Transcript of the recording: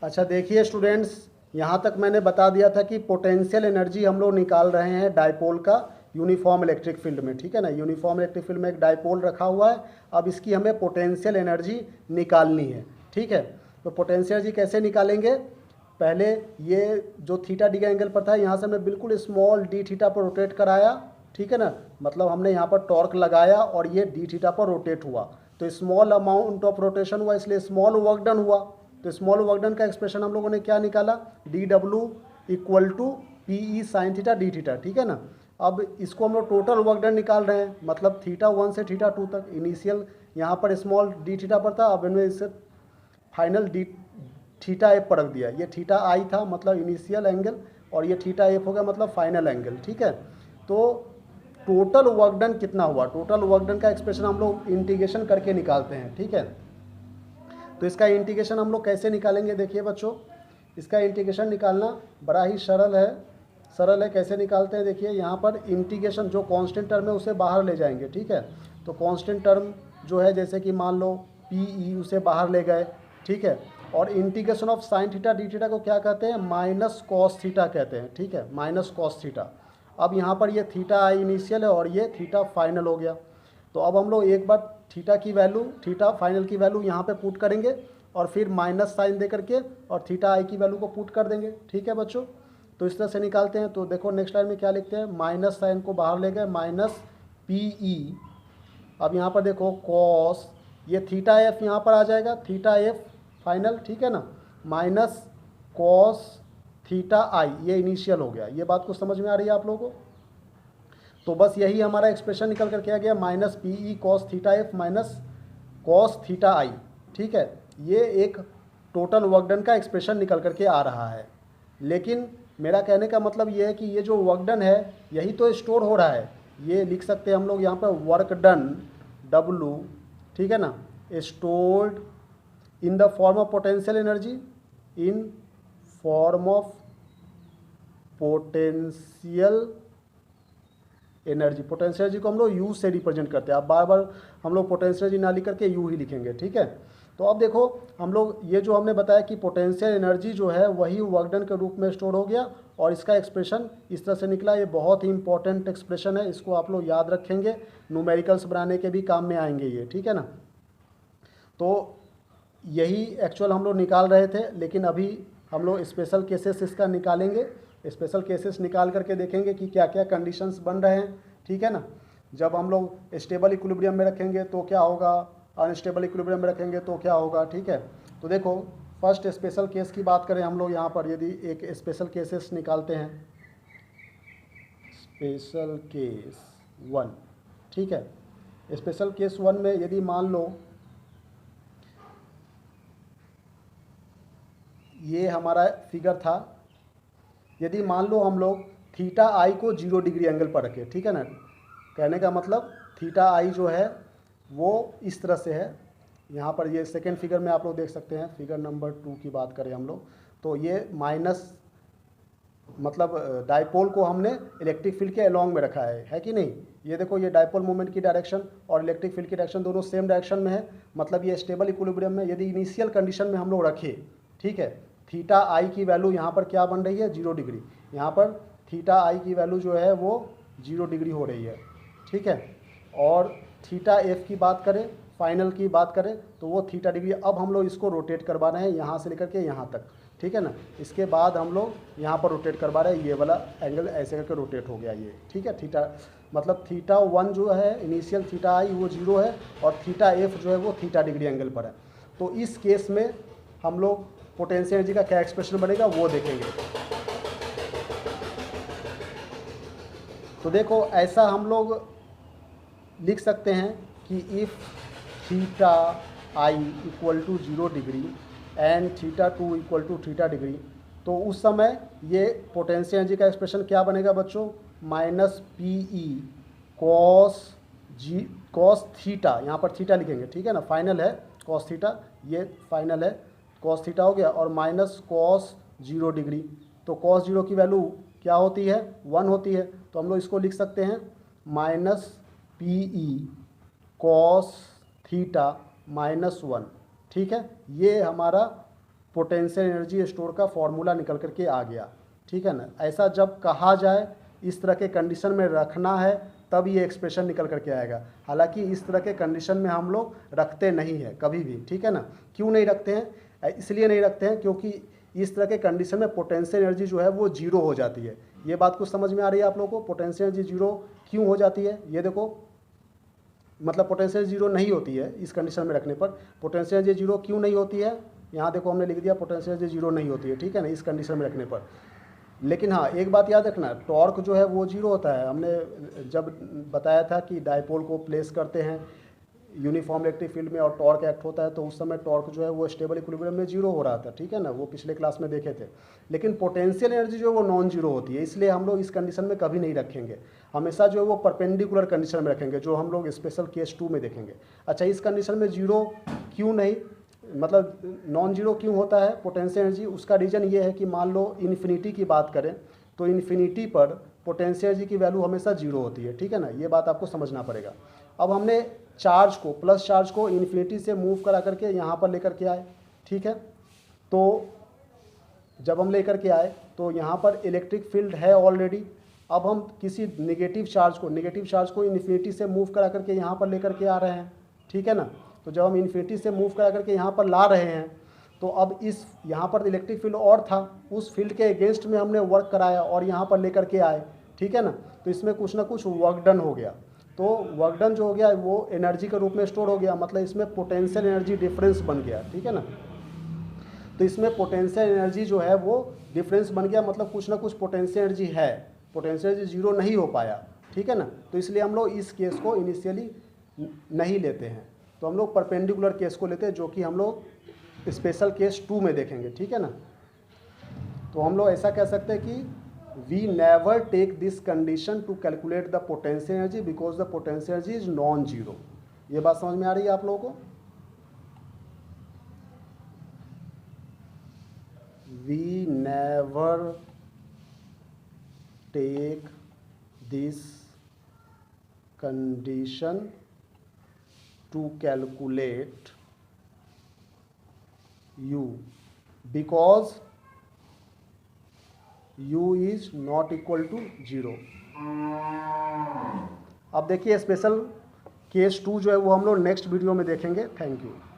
अच्छा देखिए स्टूडेंट्स, यहाँ तक मैंने बता दिया था कि पोटेंशियल एनर्जी हम लोग निकाल रहे हैं डायपोल का यूनिफॉर्म इलेक्ट्रिक फील्ड में, ठीक है ना। यूनिफॉर्म इलेक्ट्रिक फील्ड में एक डायपोल रखा हुआ है। अब इसकी हमें पोटेंशियल एनर्जी निकालनी है, ठीक है। तो पोटेंशियल एनर्जी कैसे निकालेंगे? पहले ये जो थीटा डी का एंगल पर था, यहाँ से हमने बिल्कुल स्मॉल डी थीटा पर रोटेट कराया, ठीक है ना। मतलब हमने यहाँ पर टॉर्क लगाया और ये डी थीटा पर रोटेट हुआ, तो स्मॉल अमाउंट ऑफ रोटेशन हुआ, इसलिए स्मॉल वर्क डन हुआ। तो स्मॉल वर्क डन का एक्सप्रेशन हम लोगों ने क्या निकाला? D W equal to P E sine theta D theta, ठीक है ना। अब इसको हम लोग टोटल वर्क डन निकाल रहे हैं, मतलब थीटा 1 से थीटा 2 तक। इनिशियल यहाँ पर स्मॉल डी थीटा पर था, अब इनमें इससे फाइनल डी थीटा एफ पर रख दिया। ये थीटा आई था मतलब इनिशियल एंगल, और ये थीटा एफ हो गया मतलब फाइनल एंगल, ठीक है। तो टोटल वर्क डन कितना हुआ? टोटल वर्क डन का एक्सप्रेशन हम लोग इंटीग्रेशन करके निकालते हैं, ठीक है। तो इसका इंटीग्रेशन हम लोग कैसे निकालेंगे? देखिए बच्चों, इसका इंटीग्रेशन निकालना बड़ा ही सरल है। कैसे निकालते हैं? देखिए यहाँ पर इंटीग्रेशन जो कांस्टेंट टर्म है उसे बाहर ले जाएंगे, ठीक है। तो कांस्टेंट टर्म जो है, जैसे कि मान लो पी ई, उसे बाहर ले गए, ठीक है। और integration of sine theta D theta को क्या कहते हैं? माइनस कॉस थीटा कहते हैं, ठीक है, माइनस कॉस थीटा। अब यहाँ पर ये थीटा आई इनिशियल है और ये थीटा फाइनल हो गया। तो अब हम लोग एक बार थीटा की वैल्यू, थीटा फाइनल की वैल्यू यहाँ पे पुट करेंगे और फिर माइनस साइन दे करके और थीटा आई की वैल्यू को पुट कर देंगे, ठीक है बच्चों। तो इस तरह से निकालते हैं। तो देखो नेक्स्ट लाइन में क्या लिखते हैं? माइनस साइन को बाहर ले गए, माइनस पी ई। अब यहाँ पर देखो कॉस, ये थीटा एफ यहाँ पर आ जाएगा, थीटा एफ फाइनल, ठीक है ना, माइनस कॉस थीटा आई, ये इनिशियल हो गया। ये बात को समझ में आ रही है आप लोगों को? तो बस यही हमारा एक्सप्रेशन निकल कर क्या गया? Minus P E cos theta F minus cos theta I, ठीक है। ये एक टोटल वर्क डन का एक्सप्रेशन निकल कर के आ रहा है। लेकिन मेरा कहने का मतलब ये है कि ये जो वर्क डन है यही तो स्टोर हो रहा है। ये लिख सकते हैं हम लोग यहाँ पर वर्क डन डब्लू, ठीक है ना, stored in the form of potential energy, in form of potential energy. Potential energy को हम लोग यू से रिप्रेजेंट करते हैं। अब बार बार हम लोग पोटेंशियल एनर्जी ना लिख करके यू ही लिखेंगे, ठीक है। तो अब देखो हम लोग ये जो हमने बताया कि पोटेंशियल एनर्जी जो है वही वर्क डन के रूप में स्टोर हो गया, और इसका एक्सप्रेशन इस तरह से निकला। ये बहुत ही इंपॉर्टेंट एक्सप्रेशन है, इसको आप लोग याद रखेंगे, न्यूमेरिकल्स बनाने के भी काम में आएंगे ये, ठीक है ना। तो यही एक्चुअल हम लोग निकाल रहे थे, लेकिन अभी हम लोग स्पेशल केसेस इसका निकालेंगे। स्पेशल केसेस निकाल करके देखेंगे कि क्या क्या कंडीशंस बन रहे हैं, ठीक है ना। जब हम लोग स्टेबल इक्विलिब्रियम में रखेंगे तो क्या होगा, अनस्टेबल इक्विलिब्रियम में रखेंगे तो क्या होगा, ठीक है। तो देखो फर्स्ट स्पेशल केस की बात करें हम लोग यहाँ पर, यदि एक स्पेशल केसेस निकालते हैं, स्पेशल केस 1, ठीक है। स्पेशल केस 1 में यदि मान लो ये हमारा फिगर था, यदि मान लो हम लोग थीटा आई को 0 डिग्री एंगल पर रखें, ठीक है ना। कहने का मतलब थीटा आई जो है वो इस तरह से है। यहाँ पर ये सेकेंड फिगर में आप लोग देख सकते हैं, फिगर नंबर 2 की बात करें हम लोग, तो ये माइनस मतलब डाइपोल को हमने इलेक्ट्रिक फील्ड के अलोंग में रखा है कि नहीं। ये देखो ये डाइपोल मोमेंट की डायरेक्शन और इलेक्ट्रिक फील्ड की डायरेक्शन दोनों सेम डायरेक्शन में है, मतलब ये स्टेबल इक्विलिब्रियम में। यदि इनिशियल कंडीशन में हम लोग रखें, ठीक है, थीटा आई की वैल्यू यहाँ पर क्या बन रही है? 0 डिग्री। यहाँ पर थीटा आई की वैल्यू जो है वो 0 डिग्री हो रही है, ठीक है। और थीटा एफ की बात करें, फाइनल की बात करें, तो वो थीटा डिग्री। अब हम लोग इसको रोटेट करवा रहे हैं यहाँ से लेकर के यहाँ तक, ठीक है ना। इसके बाद हम लोग यहाँ पर रोटेट करवा रहे हैं, ये वाला एंगल ऐसे करके रोटेट हो गया ये, ठीक है। थीटा मतलब थीटा 1 जो है इनिशियल थीटा आई वो 0 है, और थीटा एफ जो है वो थीटा डिग्री एंगल पर है। तो इस केस में हम लोग पोटेंशियल एनर्जी का क्या एक्सप्रेशन बनेगा वो देखेंगे। तो देखो ऐसा हम लोग लिख सकते हैं कि if theta I equal to 0 degree and theta 2 equal to theta degree, तो उस समय ये पोटेंशियल एनर्जी का एक्सप्रेशन क्या बनेगा बच्चों? Minus P E cos theta, यहाँ पर थीटा लिखेंगे, ठीक है ना, फाइनल है कॉस थीटा, ये फाइनल है कॉस थीटा हो गया, और माइनस कॉस 0 डिग्री। तो कॉस 0 की वैल्यू क्या होती है? 1 होती है। तो हम लोग इसको लिख सकते हैं minus P E cos theta -1, ठीक है। ये हमारा पोटेंशियल एनर्जी स्टोर का फॉर्मूला निकल करके आ गया, ठीक है ना। ऐसा जब कहा जाए इस तरह के कंडीशन में रखना है तब ये एक्सप्रेशन निकल करके आएगा। हालांकि इस तरह के कंडीशन में हम लोग रखते नहीं हैं कभी भी, ठीक है ना। क्यों नहीं रखते हैं? इसलिए नहीं रखते हैं क्योंकि इस तरह के कंडीशन में पोटेंशियल एनर्जी जो है वो जीरो हो जाती है। ये बात कुछ समझ में आ रही है आप लोगों को? पोटेंशियल एनर्जी जीरो क्यों हो जाती है? ये देखो, मतलब पोटेंशियल जीरो नहीं होती है इस कंडीशन में रखने पर। पोटेंशियल एनर्जी जीरो क्यों नहीं होती है? यहाँ देखो हमने लिख दिया पोटेंशियल एनर्जी जीरो नहीं होती है, ठीक है ना, इस कंडीशन में रखने पर। लेकिन हाँ, एक बात याद रखना, टॉर्क जो है वो जीरो होता है। हमने जब बताया था कि डायपोल को प्लेस करते हैं यूनिफॉर्म इलेक्ट्रिक फील्ड में और टॉर्क एक्ट होता है, तो उस समय टॉर्क जो है वो स्टेबल इक्विलिब्रियम में जीरो हो रहा था, ठीक है ना, वो पिछले क्लास में देखे थे। लेकिन पोटेंशियल एनर्जी जो है वो नॉन जीरो होती है, इसलिए हम लोग इस कंडीशन में कभी नहीं रखेंगे। हमेशा जो है वो परपेंडिकुलर कंडीशन में रखेंगे, जो हम लोग स्पेशल केस 2 में देखेंगे। अच्छा, इस कंडीशन में जीरो क्यों नहीं, मतलब नॉन जीरो क्यों होता है पोटेंशियल एनर्जी? उसका रीज़न ये है कि मान लो इन्फिनिटी की बात करें तो इन्फिनिटी पर पोटेंशियल एनर्जी की वैल्यू हमेशा जीरो होती है, ठीक है ना, ये बात आपको समझना पड़ेगा। अब हमने चार्ज को, प्लस चार्ज को इन्फिनिटी से मूव करा करके यहाँ पर लेकर के आए, ठीक है। तो जब हम लेकर के आए तो यहाँ पर इलेक्ट्रिक फील्ड है ऑलरेडी। अब हम किसी नेगेटिव चार्ज को इन्फिनिटी से मूव करा करके यहाँ पर लेकर के आ रहे हैं, ठीक है ना। तो जब हम इन्फिनिटी से मूव करा करके यहाँ पर ला रहे हैं तो अब इस यहाँ पर इलेक्ट्रिक फील्ड और था, उस फील्ड के अगेंस्ट में हमने वर्क कराया और यहाँ पर लेकर के आए, ठीक है ना। तो इसमें कुछ ना कुछ वर्क डन हो गया, तो वर्क डन जो हो गया वो एनर्जी के रूप में स्टोर हो गया, मतलब इसमें पोटेंशियल एनर्जी डिफरेंस बन गया, ठीक है ना। तो इसमें पोटेंशियल एनर्जी जो है वो डिफरेंस बन गया, मतलब कुछ ना कुछ पोटेंशियल एनर्जी है, पोटेंशियल एनर्जी जीरो नहीं हो पाया, ठीक है ना। तो इसलिए हम लोग इस केस को इनिशियली नहीं लेते हैं, तो हम लोग परपेंडिकुलर केस को लेते हैं, जो कि हम लोग स्पेशल केस 2 में देखेंगे, ठीक है ना। तो हम लोग ऐसा कह सकते हैं कि we never take this condition to calculate the potential energy because the potential energy is non zero. ये बात समझ में आ रही है आप लोगों को? We never take this condition to calculate u because u is not equal to 0। अब देखिए स्पेशल केस 2 जो है वो हम लोग नेक्स्ट वीडियो में देखेंगे। Thank you.